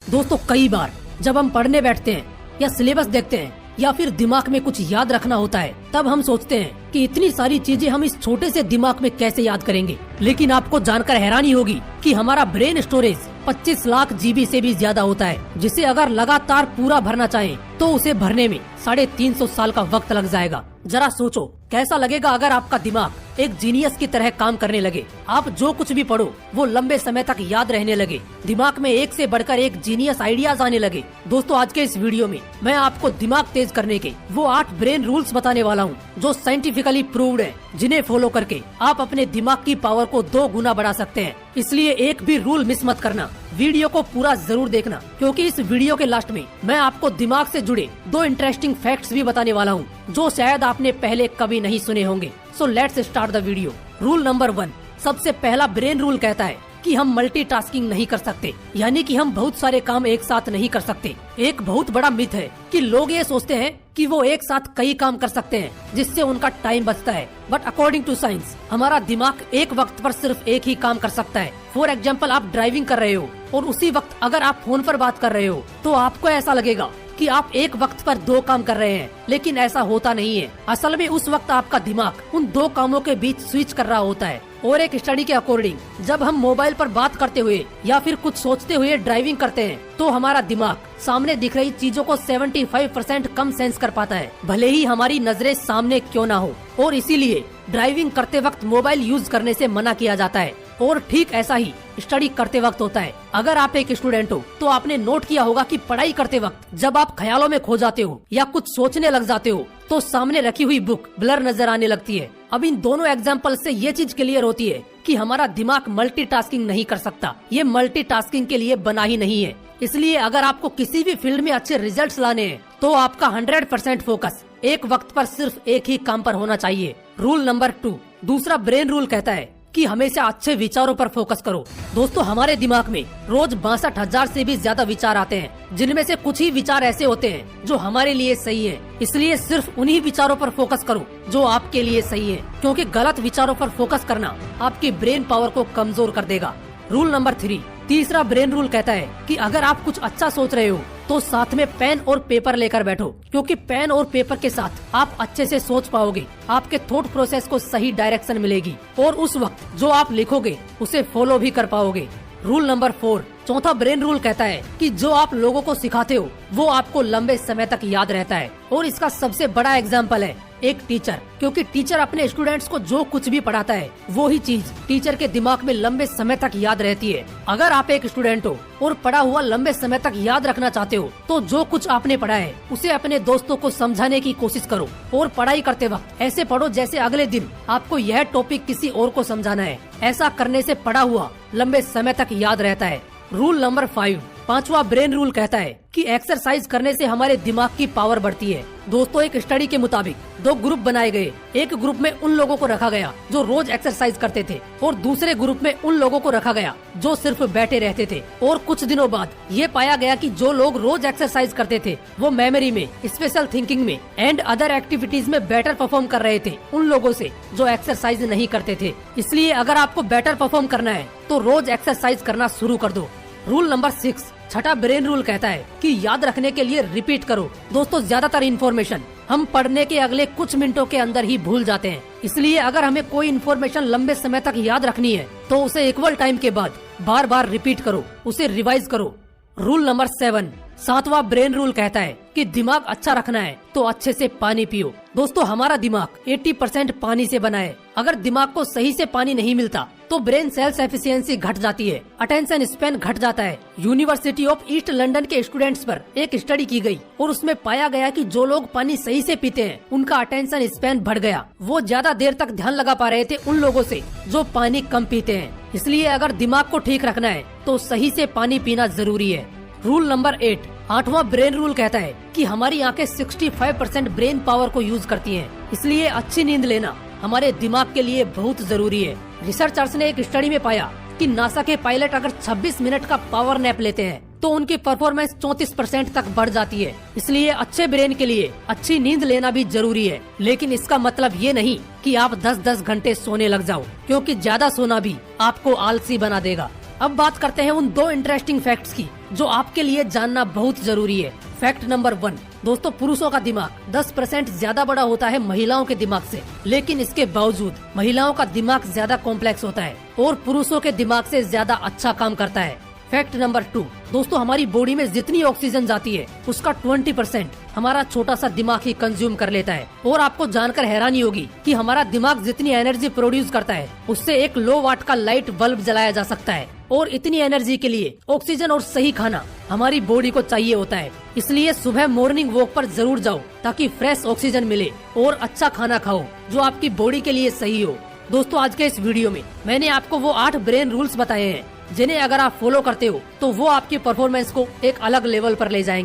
दोस्तों कई बार जब हम पढ़ने बैठते हैं या सिलेबस देखते हैं या फिर दिमाग में कुछ याद रखना होता है, तब हम सोचते हैं कि इतनी सारी चीजें हम इस छोटे से दिमाग में कैसे याद करेंगे। लेकिन आपको जानकर हैरानी होगी कि हमारा ब्रेन स्टोरेज 25 लाख जीबी से भी ज्यादा होता है, जिसे अगर लगातार पूरा भरना चाहें तो उसे भरने में 350 साल का वक्त लग जाएगा। जरा सोचो कैसा लगेगा अगर आपका दिमाग एक जीनियस की तरह काम करने लगे। आप जो कुछ भी पढ़ो वो लंबे समय तक याद रहने लगे, दिमाग में एक से बढ़कर एक जीनियस आइडियाज आने लगे। दोस्तों आज के इस वीडियो में मैं आपको दिमाग तेज करने के वो 8 ब्रेन रूल्स बताने वाला हूँ जो साइंटिफिकली प्रूव्ड है, जिन्हें फॉलो करके आप अपने दिमाग की पावर को 2 गुना बढ़ा सकते हैं। इसलिए एक भी रूल मिस मत करना, वीडियो को पूरा जरूर देखना, क्योंकि इस वीडियो के लास्ट में मैं आपको दिमाग से जुड़े 2 इंटरेस्टिंग फैक्ट्स भी बताने वाला हूँ जो शायद आपने पहले कभी नहीं सुने होंगे। So let's start the video. Rule number 1, सबसे पहला ब्रेन रूल कहता है कि हम मल्टीटास्किंग नहीं कर सकते, यानी कि हम बहुत सारे काम एक साथ नहीं कर सकते। एक बहुत बड़ा मिथ है कि लोग ये सोचते हैं कि वो एक साथ कई काम कर सकते हैं जिससे उनका टाइम बचता है, बट अकॉर्डिंग टू साइंस हमारा दिमाग एक वक्त पर सिर्फ एक ही काम कर सकता है। फॉर एग्जाम्पल, आप ड्राइविंग कर रहे हो और उसी वक्त अगर आप फोन पर बात कर रहे हो तो आपको ऐसा लगेगा कि आप एक वक्त पर 2 काम कर रहे हैं, लेकिन ऐसा होता नहीं है। असल में उस वक्त आपका दिमाग उन 2 कामों के बीच स्विच कर रहा होता है। और एक स्टडी के अकॉर्डिंग जब हम मोबाइल पर बात करते हुए या फिर कुछ सोचते हुए ड्राइविंग करते हैं तो हमारा दिमाग सामने दिख रही चीजों को 75% कम सेंस कर पाता है, भले ही हमारी नजरें सामने क्यों ना हो। और इसीलिए ड्राइविंग करते वक्त मोबाइल यूज करने से मना किया जाता है। और ठीक ऐसा ही स्टडी करते वक्त होता है। अगर आप एक स्टूडेंट हो तो आपने नोट किया होगा कि पढ़ाई करते वक्त जब आप ख्यालों में खो जाते हो या कुछ सोचने लग जाते हो तो सामने रखी हुई बुक ब्लर नजर आने लगती है। अब इन दोनों एग्जाम्पल से ये चीज क्लियर होती है कि हमारा दिमाग मल्टीटास्किंग नहीं कर सकता, ये मल्टीटास्किंग के लिए बना ही नहीं है। इसलिए अगर आपको किसी भी फील्ड में अच्छे रिजल्ट्स लाने हैं तो आपका 100% फोकस एक वक्त पर सिर्फ एक ही काम पर होना चाहिए। रूल नंबर 2, दूसरा ब्रेन रूल कहता है कि हमेशा अच्छे विचारों पर फोकस करो। दोस्तों हमारे दिमाग में रोज 62,000 से भी ज्यादा विचार आते हैं, जिनमें से कुछ ही विचार ऐसे होते हैं जो हमारे लिए सही है। इसलिए सिर्फ उन्हीं विचारों पर फोकस करो जो आपके लिए सही है, क्योंकि गलत विचारों पर फोकस करना आपकी ब्रेन पावर को कमजोर कर देगा। रूल नंबर 3, तीसरा ब्रेन रूल कहता है कि अगर आप कुछ अच्छा सोच रहे हो तो साथ में पेन और पेपर लेकर बैठो, क्योंकि पेन और पेपर के साथ आप अच्छे से सोच पाओगे, आपके थॉट प्रोसेस को सही डायरेक्शन मिलेगी और उस वक्त जो आप लिखोगे उसे फॉलो भी कर पाओगे। रूल नंबर 4, चौथा ब्रेन रूल कहता है कि जो आप लोगों को सिखाते हो वो आपको लंबे समय तक याद रहता है। और इसका सबसे बड़ा एग्जाम्पल है एक टीचर, क्योंकि टीचर अपने स्टूडेंट्स को जो कुछ भी पढ़ाता है वो ही चीज टीचर के दिमाग में लंबे समय तक याद रहती है। अगर आप एक स्टूडेंट हो और पढ़ा हुआ लंबे समय तक याद रखना चाहते हो तो जो कुछ आपने पढ़ा है उसे अपने दोस्तों को समझाने की कोशिश करो। और पढ़ाई करते वक्त ऐसे पढ़ो जैसे अगले दिन आपको यह टॉपिक किसी और को समझाना है। ऐसा करने से पढ़ा हुआ लंबे समय तक याद रहता है। रूल नंबर 5, पांचवा ब्रेन रूल कहता है कि एक्सरसाइज करने से हमारे दिमाग की पावर बढ़ती है। दोस्तों एक स्टडी के मुताबिक 2 ग्रुप बनाए गए। एक ग्रुप में उन लोगों को रखा गया जो रोज एक्सरसाइज करते थे और दूसरे ग्रुप में उन लोगों को रखा गया जो सिर्फ बैठे रहते थे। और कुछ दिनों बाद ये पाया गया कि जो लोग रोज एक्सरसाइज करते थे वो मेमोरी में, स्पेशल थिंकिंग में एंड अदर एक्टिविटीज में बेटर परफॉर्म कर रहे थे उन लोगों से जो एक्सरसाइज नहीं करते थे। इसलिए अगर आपको बेटर परफॉर्म करना है तो रोज एक्सरसाइज करना शुरू कर दो। रूल नंबर 6, छठा ब्रेन रूल कहता है कि याद रखने के लिए रिपीट करो। दोस्तों ज्यादातर इन्फॉर्मेशन हम पढ़ने के अगले कुछ मिनटों के अंदर ही भूल जाते हैं, इसलिए अगर हमें कोई इन्फॉर्मेशन लंबे समय तक याद रखनी है तो उसे इक्वल टाइम के बाद बार बार रिपीट करो, उसे रिवाइज करो। रूल नंबर 7, सातवां ब्रेन रूल कहता है कि दिमाग अच्छा रखना है तो अच्छे से पानी पियो। दोस्तों हमारा दिमाग 80% पानी से बना है। अगर दिमाग को सही से पानी नहीं मिलता तो ब्रेन सेल्स एफिशिएंसी घट जाती है, अटेंशन स्पैन घट जाता है। यूनिवर्सिटी ऑफ ईस्ट लंदन के स्टूडेंट्स पर एक स्टडी की गई और उसमें पाया गया कि जो लोग पानी सही से पीते हैं उनका अटेंशन स्पैन बढ़ गया। वो ज्यादा देर तक ध्यान लगा पा रहे थे उन लोगों से जो पानी कम पीते हैं। इसलिए अगर दिमाग को ठीक रखना है तो सही से पानी पीना जरूरी है। रूल नंबर 8, आठवां ब्रेन रूल कहता है कि हमारी आंखें 65% ब्रेन पावर को यूज करती हैं, इसलिए अच्छी नींद लेना हमारे दिमाग के लिए बहुत जरूरी है। रिसर्चर्स ने एक स्टडी में पाया कि नासा के पायलट अगर 26 मिनट का पावर नैप लेते हैं तो उनकी परफॉर्मेंस 34% तक बढ़ जाती है। इसलिए अच्छे ब्रेन के लिए अच्छी नींद लेना भी जरूरी है। लेकिन इसका मतलब ये नहीं कि आप 10-10 घंटे सोने लग जाओ, क्योंकि ज्यादा सोना भी आपको आलसी बना देगा। अब बात करते हैं उन 2 इंटरेस्टिंग फैक्ट्स की जो आपके लिए जानना बहुत जरूरी है। फैक्ट नंबर 1, दोस्तों पुरुषों का दिमाग 10% ज्यादा बड़ा होता है महिलाओं के दिमाग से, लेकिन इसके बावजूद महिलाओं का दिमाग ज्यादा कॉम्प्लेक्स होता है और पुरुषों के दिमाग से ज्यादा अच्छा काम करता है। फैक्ट नंबर 2, दोस्तों हमारी बॉडी में जितनी ऑक्सीजन जाती है उसका 20% हमारा छोटा सा दिमाग ही कंज्यूम कर लेता है। और आपको जानकर हैरानी होगी कि हमारा दिमाग जितनी एनर्जी प्रोड्यूस करता है उससे एक लो वाट का लाइट बल्ब जलाया जा सकता है। और इतनी एनर्जी के लिए ऑक्सीजन और सही खाना हमारी बॉडी को चाहिए होता है। इसलिए सुबह मॉर्निंग वॉक पर जरूर जाओ ताकि फ्रेश ऑक्सीजन मिले और अच्छा खाना खाओ जो आपकी बॉडी के लिए सही हो। दोस्तों आज के इस वीडियो में मैंने आपको वो 8 ब्रेन रूल्स बताए हैं जिन्हें अगर आप फॉलो करते हो तो वो आपकी परफॉर्मेंस को एक अलग लेवल पर ले जाएंगे।